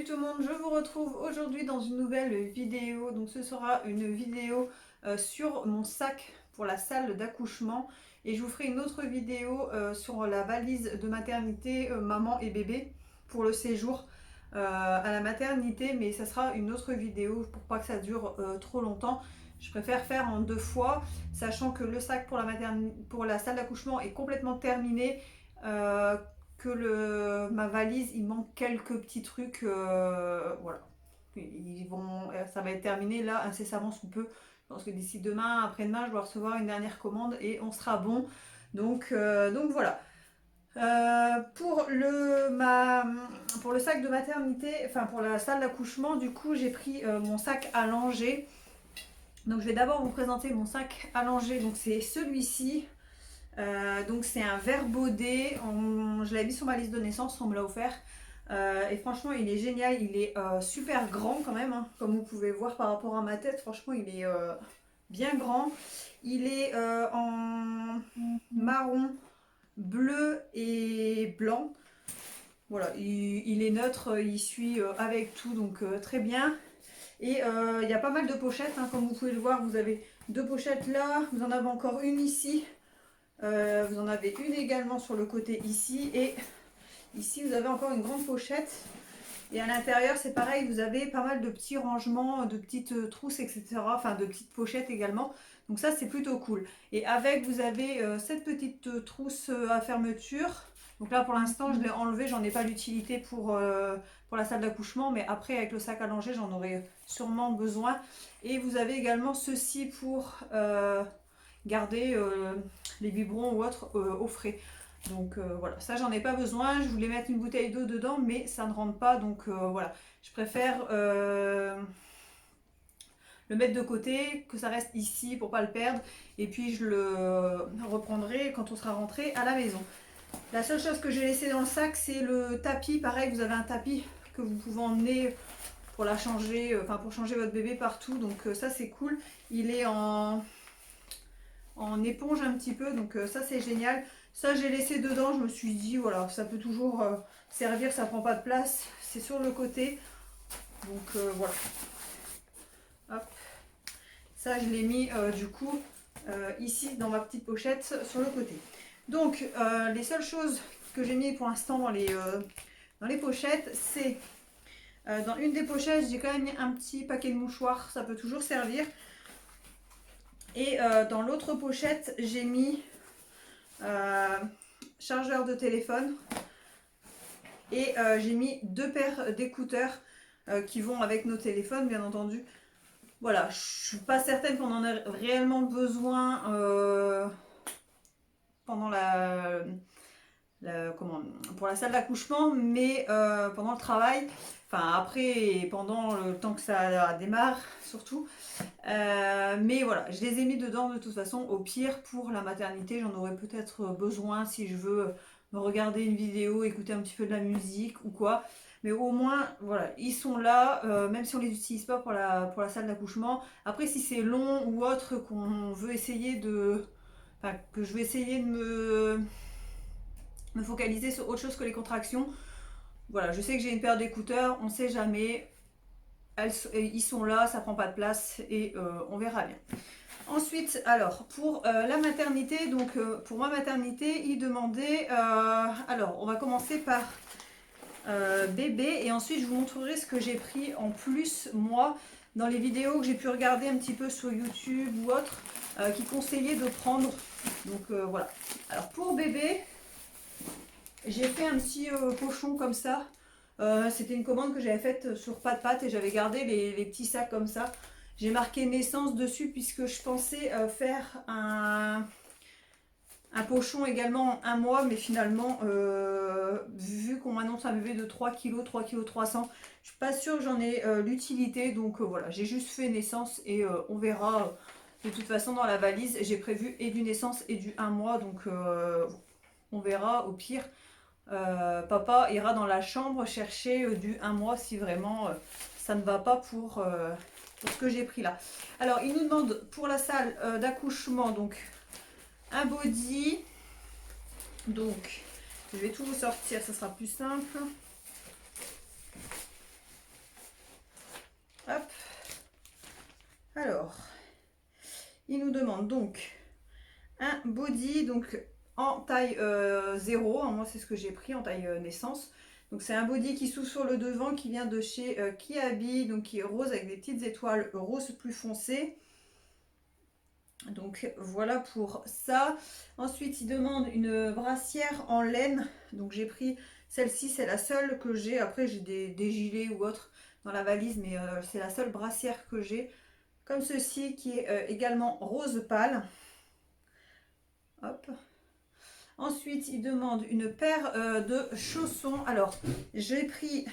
Salut tout le monde, je vous retrouve aujourd'hui dans une nouvelle vidéo. Donc ce sera une vidéo sur mon sac pour la salle d'accouchement et je vous ferai une autre vidéo sur la valise de maternité maman et bébé pour le séjour à la maternité, mais ça sera une autre vidéo pour pas que ça dure trop longtemps. Je préfère faire en deux fois, sachant que le sac pour la salle d'accouchement est complètement terminé. Que ma valise, il manque quelques petits trucs. Voilà. Ça va être terminé là incessamment sous peu. Je pense que d'ici demain, après-demain, je dois recevoir une dernière commande et on sera bon. Donc voilà. Pour le sac de maternité, enfin pour la salle d'accouchement, du coup, j'ai pris mon sac à langer. Donc je vais d'abord vous présenter mon sac à langer. Donc c'est celui-ci. Donc c'est un verre baudet, je l'avais mis sur ma liste de naissance, on me l'a offert. Et franchement il est génial, il est super grand quand même, hein, comme vous pouvez voir par rapport à ma tête, franchement il est bien grand. Il est en marron, bleu et blanc. Voilà, il est neutre, il suit avec tout, donc très bien. Et il y a pas mal de pochettes, hein, comme vous pouvez le voir, vous avez deux pochettes là, vous en avez encore une ici. Vous en avez une également sur le côté ici et ici vous avez encore une grande pochette et à l'intérieur c'est pareil, vous avez pas mal de petits rangements, de petites trousses, etc. Enfin de petites pochettes également, donc ça c'est plutôt cool. Et avec vous avez cette petite trousse à fermeture. Donc là pour l'instant je l'ai enlevée, j'en ai pas l'utilité pour la salle d'accouchement, mais après avec le sac à langer j'en aurai sûrement besoin. Et vous avez également ceci pour garder les biberons ou autres au frais. Donc voilà, ça j'en ai pas besoin. Je voulais mettre une bouteille d'eau dedans, mais ça ne rentre pas. Donc voilà, je préfère le mettre de côté, que ça reste ici pour pas le perdre. Et puis je le reprendrai quand on sera rentré à la maison. La seule chose que j'ai laissé dans le sac, c'est le tapis. Pareil, vous avez un tapis que vous pouvez emmener pour la changer, enfin pour changer votre bébé partout. Donc ça c'est cool. Il est en éponge un petit peu, donc ça c'est génial. Ça j'ai laissé dedans, je me suis dit voilà, ça peut toujours servir, ça prend pas de place, c'est sur le côté, donc voilà. Hop. Ça je l'ai mis du coup ici dans ma petite pochette sur le côté. Donc les seules choses que j'ai mis pour l'instant dans les pochettes, c'est dans une des pochettes j'ai quand même mis un petit paquet de mouchoirs, ça peut toujours servir. Et dans l'autre pochette, j'ai mis chargeur de téléphone et j'ai mis deux paires d'écouteurs qui vont avec nos téléphones, bien entendu. Voilà, je suis pas certaine qu'on en ait réellement besoin pendant pour la salle d'accouchement, mais pendant le travail. Enfin après, pendant le temps que ça démarre, surtout. Mais voilà, je les ai mis dedans de toute façon. Au pire, pour la maternité, j'en aurais peut-être besoin si je veux me regarder une vidéo, écouter un petit peu de la musique ou quoi. Mais au moins, voilà, ils sont là, même si on les utilise pas pour la salle d'accouchement. Après, si c'est long ou autre, qu'on veut essayer de... Enfin, que je vais essayer de me focaliser sur autre chose que les contractions. Voilà, je sais que j'ai une paire d'écouteurs, on sait jamais. Ils sont là, ça prend pas de place et on verra bien. Ensuite, alors pour la maternité, donc pour ma maternité, il demandait. Alors, on va commencer par bébé et ensuite je vous montrerai ce que j'ai pris en plus moi dans les vidéos que j'ai pu regarder un petit peu sur YouTube ou autre qui conseillaient de prendre. Donc voilà. Alors pour bébé, j'ai fait un petit pochon comme ça. C'était une commande que j'avais faite sur Pat et j'avais gardé les petits sacs comme ça. J'ai marqué naissance dessus puisque je pensais faire un pochon également en un mois, mais finalement, vu qu'on m'annonce un bébé de 3 kg, 3 kg 300, je suis pas sûre que j'en ai l'utilité. Donc voilà, j'ai juste fait naissance et on verra. De toute façon, dans la valise, j'ai prévu et du naissance et du un mois, donc on verra au pire. Papa ira dans la chambre chercher du un mois si vraiment ça ne va pas pour ce que j'ai pris là. Alors il nous demande pour la salle d'accouchement donc un body. Donc je vais tout vous sortir, ça sera plus simple. nous demande donc un body donc en taille 0. Moi, c'est ce que j'ai pris en taille naissance. Donc, c'est un body qui s'ouvre sur le devant qui vient de chez Kiabi, donc qui est rose avec des petites étoiles rose plus foncées. Donc voilà pour ça. Ensuite, il demande une brassière en laine. Donc j'ai pris celle-ci, c'est la seule que j'ai. Après, j'ai des gilets ou autres dans la valise, mais c'est la seule brassière que j'ai. Comme ceci, qui est également rose pâle. Hop. Ensuite, il demande une paire de chaussons. Alors, j'ai pris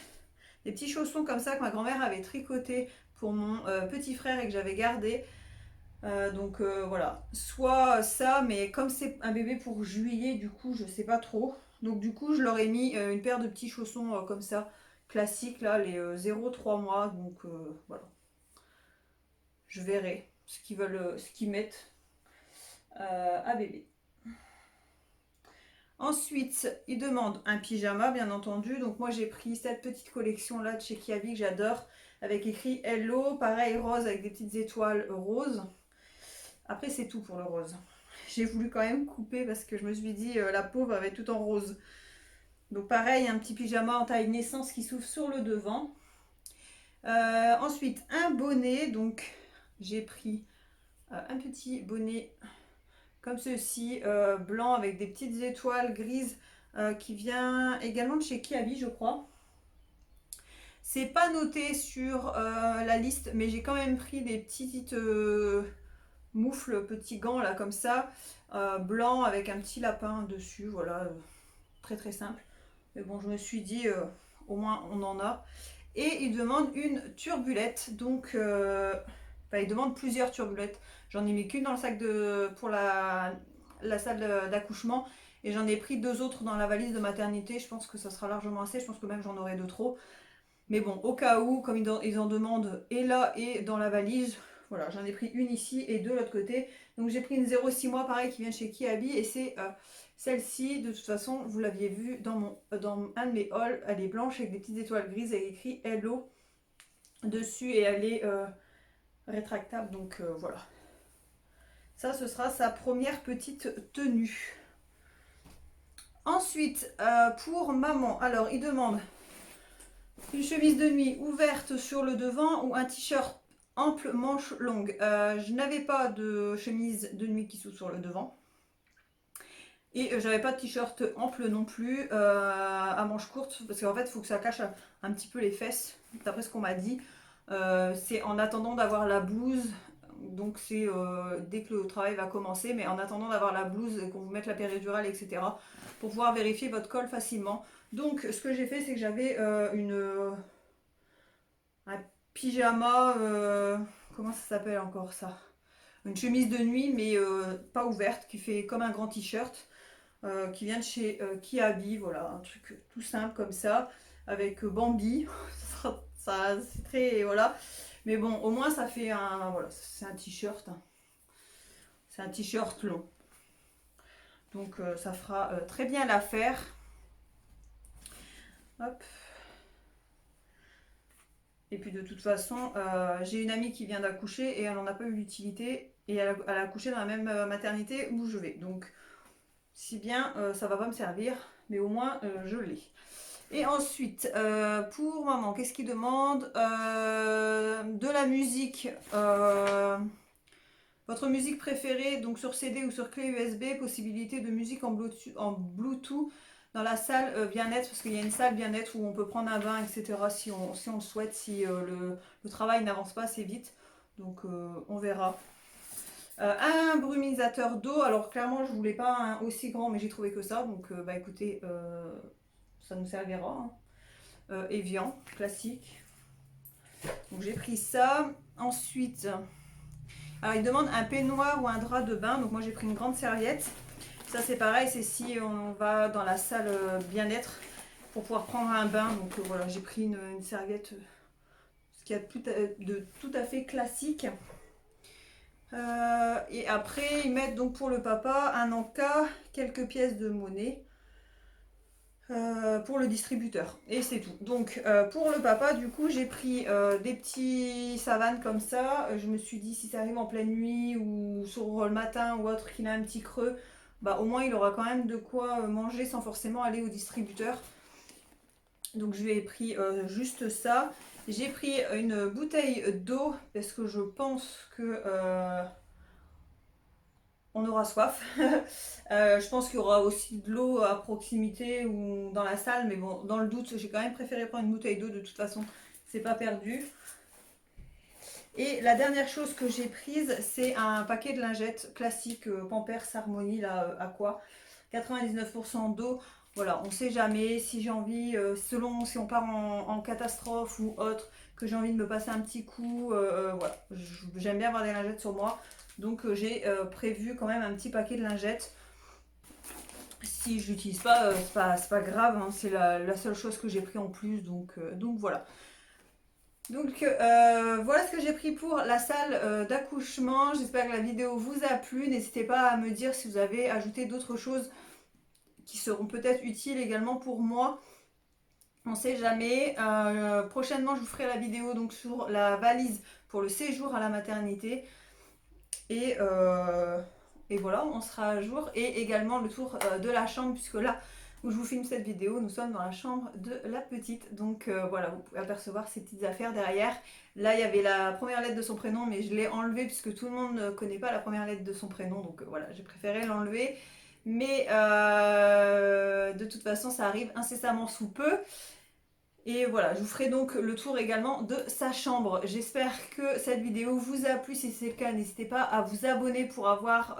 des petits chaussons comme ça que ma grand-mère avait tricoté pour mon petit frère et que j'avais gardé. Donc voilà, soit ça, mais comme c'est un bébé pour juillet, du coup je sais pas trop. Donc du coup je leur ai mis une paire de petits chaussons comme ça, classiques là, les 0-3 mois. Donc voilà, je verrai ce qu'ils veulent, ce qu'ils mettent à bébé. Ensuite, ils demandent un pyjama, bien entendu. Donc moi j'ai pris cette petite collection là de chez Kiabi que j'adore, avec écrit Hello, pareil rose avec des petites étoiles roses. Après, c'est tout pour le rose. J'ai voulu quand même couper parce que je me suis dit, la pauvre avait tout en rose. Donc pareil, un petit pyjama en taille naissance qui s'ouvre sur le devant. Ensuite, un bonnet. Donc, j'ai pris un petit bonnet comme ceci, blanc avec des petites étoiles grises qui vient également de chez Kiabi, je crois. C'est pas noté sur la liste, mais j'ai quand même pris des petites... moufle, petit gant là comme ça, blanc avec un petit lapin dessus, voilà, très très simple. Mais bon, je me suis dit, au moins on en a. Et il demande une turbulette, donc il demande plusieurs turbulettes. J'en ai mis qu'une dans le sac pour la salle d'accouchement et j'en ai pris 2 autres dans la valise de maternité. Je pense que ça sera largement assez, je pense que même j'en aurai 2 trop. Mais bon, au cas où, comme ils en demandent et là et dans la valise, voilà, j'en ai pris une ici et 2 de l'autre côté. Donc j'ai pris une 0,6 mois pareil qui vient de chez Kiabi et c'est celle-ci. De toute façon, vous l'aviez vue dans un de mes hauls. Elle est blanche avec des petites étoiles grises avec écrit Hello dessus et elle est rétractable. Donc voilà. Ça, ce sera sa première petite tenue. Ensuite, pour maman, alors il demande une chemise de nuit ouverte sur le devant ou un t-shirt ample manche longue. Je n'avais pas de chemise de nuit qui s'ouvre sur le devant. Et j'avais pas de t-shirt ample non plus à manches courtes. Parce qu'en fait, il faut que ça cache un petit peu les fesses, d'après ce qu'on m'a dit. C'est en attendant d'avoir la blouse. Donc c'est dès que le travail va commencer. Mais en attendant d'avoir la blouse, qu'on vous mette la péridurale, etc. Pour pouvoir vérifier votre col facilement. Donc ce que j'ai fait, c'est que j'avais un pyjama, comment ça s'appelle encore ça? Une chemise de nuit mais pas ouverte, qui fait comme un grand t-shirt, qui vient de chez Kiabi, voilà, un truc tout simple comme ça, avec Bambi, ça c'est très, voilà, mais bon, au moins ça fait un, voilà, c'est un t-shirt, hein. C'est un t-shirt long, donc ça fera très bien l'affaire. Hop. Et puis de toute façon, j'ai une amie qui vient d'accoucher et elle n'en a pas eu l'utilité. Et elle a accouché dans la même maternité où je vais. Donc, si bien, ça va pas me servir. Mais au moins, je l'ai. Et ensuite, pour maman, qu'est-ce qu'il demande? De la musique. Votre musique préférée, donc sur CD ou sur clé USB. Possibilité de musique en Bluetooth dans la salle bien-être, parce qu'il y a une salle bien-être où on peut prendre un bain, etc. si on le souhaite, si le travail n'avance pas assez vite. Donc on verra. Un brumisateur d'eau. Alors clairement, je voulais pas un aussi grand, mais j'ai trouvé que ça. Donc bah écoutez, ça nous servira, hein. Evian, classique. Donc j'ai pris ça. Ensuite, alors il demande un peignoir ou un drap de bain. Donc moi j'ai pris une grande serviette. Ça c'est pareil, c'est si on va dans la salle bien-être pour pouvoir prendre un bain. Donc voilà, j'ai pris une serviette, ce qu'il y a de tout à fait classique. Et après ils mettent donc pour le papa un encas, quelques pièces de monnaie. pour le distributeur. Et c'est tout. Donc pour le papa, du coup, j'ai pris des petits savanes comme ça. Je me suis dit, si ça arrive en pleine nuit ou sur le matin ou autre, qu'il a un petit creux, bah au moins il aura quand même de quoi manger sans forcément aller au distributeur. Donc je lui ai pris juste ça. J'ai pris une bouteille d'eau parce que je pense que on aura soif. Je pense qu'il y aura aussi de l'eau à proximité ou dans la salle, mais bon, dans le doute, j'ai quand même préféré prendre une bouteille d'eau. De toute façon, c'est pas perdu. Et la dernière chose que j'ai prise, c'est un paquet de lingettes classique Pampers Harmonie là, Aqua, 99% d'eau. Voilà, on sait jamais si j'ai envie, selon si on part en catastrophe ou autre, que j'ai envie de me passer un petit coup. Voilà, j'aime bien avoir des lingettes sur moi. Donc j'ai prévu quand même un petit paquet de lingettes. Si je l'utilise pas, c'est pas grave, hein, c'est la seule chose que j'ai pris en plus. Donc voilà. Donc voilà ce que j'ai pris pour la salle d'accouchement. J'espère que la vidéo vous a plu. N'hésitez pas à me dire si vous avez ajouté d'autres choses qui seront peut-être utiles également pour moi. On sait jamais. Prochainement, je vous ferai la vidéo donc sur la valise pour le séjour à la maternité. Et, euh, et voilà, on sera à jour. Et également le tour de la chambre, puisque là où je vous filme cette vidéo, nous sommes dans la chambre de la petite. Donc voilà, vous pouvez apercevoir ces petites affaires derrière. Là, il y avait la première lettre de son prénom, mais je l'ai enlevée puisque tout le monde ne connaît pas la première lettre de son prénom. Donc voilà, j'ai préféré l'enlever. Mais de toute façon, ça arrive incessamment sous peu. Et voilà, je vous ferai donc le tour également de sa chambre. J'espère que cette vidéo vous a plu. Si c'est le cas, n'hésitez pas à vous abonner pour avoir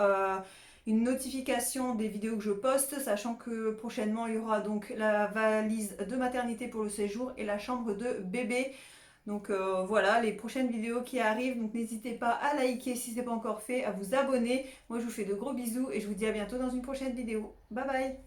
une notification des vidéos que je poste, sachant que prochainement il y aura donc la valise de maternité pour le séjour et la chambre de bébé. Donc voilà, les prochaines vidéos qui arrivent, donc n'hésitez pas à liker si ce n'est pas encore fait, à vous abonner. Moi je vous fais de gros bisous et je vous dis à bientôt dans une prochaine vidéo. Bye bye!